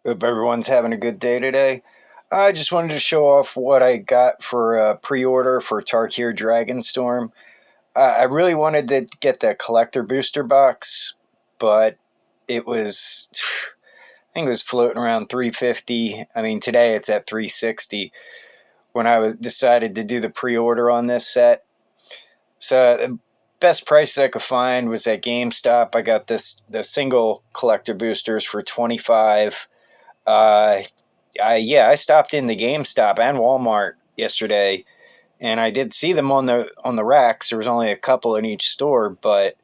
Hope everyone's having a good day today. I just wanted to show off what I got for a pre-order for Tarkir Dragonstorm. I really wanted to get the collector booster box, but it was, I think it was floating around 350. I mean, today it's at 360 when I was decided to do the pre-order on this set. So the best price I could find was at GameStop. I got the single collector boosters for 25. Uh, I stopped in the GameStop and Walmart yesterday, and I did see them on the racks. There was only a couple in each store, but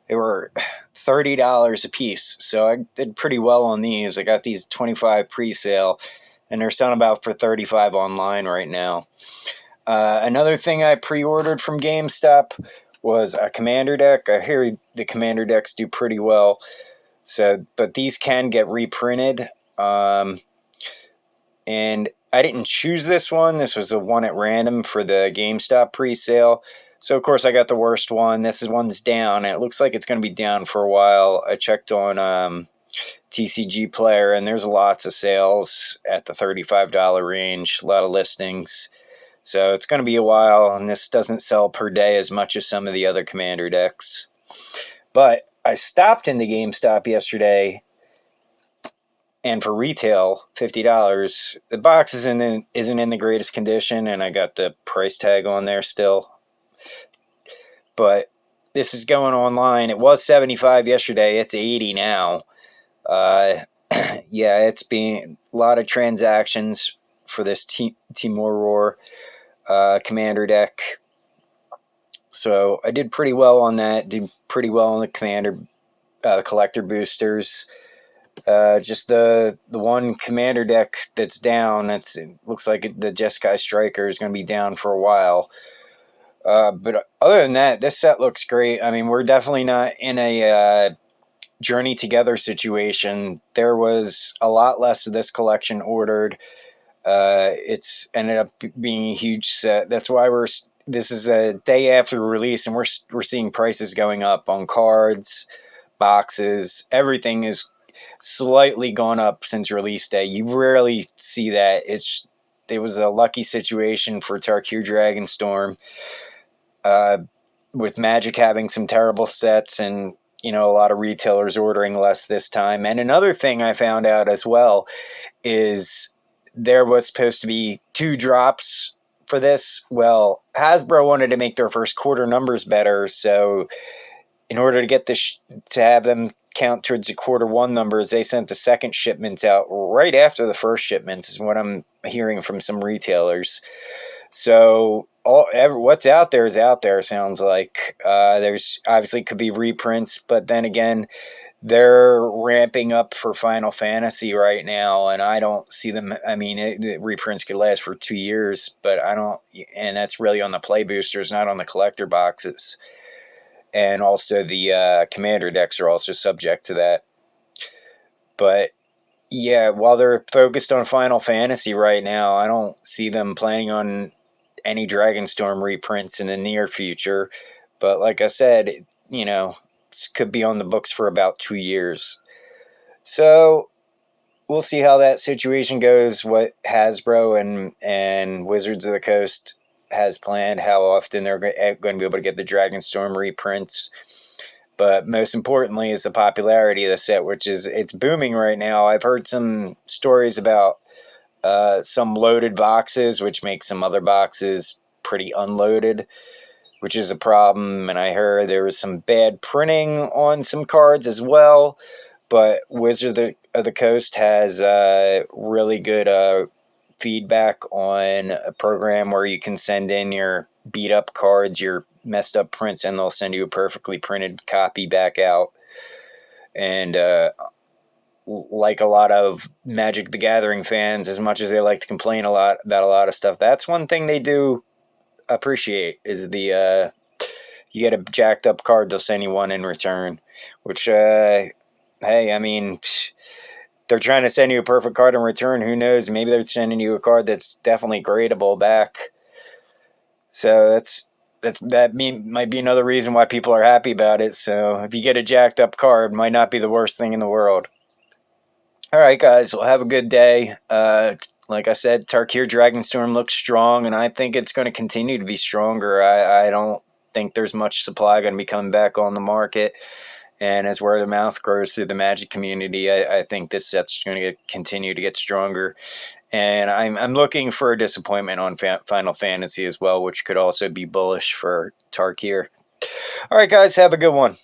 they were $30 a piece. So I did pretty well on these. I got these 25 pre-sale, and they're selling about for 35 online right now. Another thing I pre-ordered from GameStop was a commander deck. I hear the commander decks do pretty well. So, but these can get reprinted. And I didn't choose this one. This was a one at random for the GameStop pre-sale. So, of course, I got the worst one. One's down. It looks like it's going to be down for a while. I checked on TCG Player, and there's lots of sales at the $35 range. A lot of listings. So it's going to be a while, and this doesn't sell per day as much as some of the other Commander decks. But I stopped in the GameStop yesterday, and for retail, $50. The box isn't in the greatest condition, and I got the price tag on there still. But this is going online. It was 75 yesterday. It's 80 now. Yeah, it's been a lot of transactions for this Timor Roar commander deck. So I did pretty well on that. Did pretty well on the commander collector boosters. Just the one commander deck that's down. It looks like the Jeskai Striker is going to be down for a while. But other than that, this set looks great. I mean, we're definitely not in a journey together situation. There was a lot less of this collection ordered. It's ended up being a huge set. That's why this is a day after release, and we're seeing prices going up on cards, boxes. Everything is slightly gone up since release day. You rarely see that. It was a lucky situation for Tarkir Dragonstorm, with Magic having some terrible sets, and a lot of retailers ordering less this time. And another thing I found out as well is there was supposed to be 2 drops for this. Well, Hasbro wanted to make their first quarter numbers better, so in order to get this to have them count towards the quarter 1 numbers, they sent the second shipments out right after the first shipments, is what I'm hearing from some retailers. So what's out there is out there, sounds like. There's obviously could be reprints, but then again, they're ramping up for Final Fantasy right now, and I don't see them. I mean, reprints could last for 2 years, but I don't, and that's really on the play boosters, not on the collector boxes. And also the commander decks are also subject to that. But yeah, while they're focused on Final Fantasy right now, I don't see them planning on any Dragonstorm reprints in the near future. But like I said, it could be on the books for about 2 years. So we'll see how that situation goes, what Hasbro and Wizards of the Coast has planned, how often they're going to be able to get the Dragonstorm reprints. But most importantly is the popularity of the set, which it's booming right now. I've heard some stories about some loaded boxes, which makes some other boxes pretty unloaded, which is a problem. And I heard there was some bad printing on some cards as well. But Wizard of the Coast has really good feedback on a program where you can send in your beat up cards, your messed up prints, and they'll send you a perfectly printed copy back out. And like a lot of Magic the Gathering fans, as much as they like to complain a lot about a lot of stuff, that's one thing they do appreciate, is you get a jacked up card, they'll send you one in return, which hey, I mean, they're trying to send you a perfect card in return. Who knows? Maybe they're sending you a card that's definitely gradable back. So might be another reason why people are happy about it. So if you get a jacked up card, it might not be the worst thing in the world. All right, guys. Well, have a good day. Like I said, Tarkir Dragonstorm looks strong, and I think it's going to continue to be stronger. I don't think there's much supply going to be coming back on the market. And as word of mouth grows through the Magic community, I think this set's going to continue to get stronger. And I'm looking for a disappointment on Final Fantasy as well, which could also be bullish for Tarkir. All right, guys, have a good one.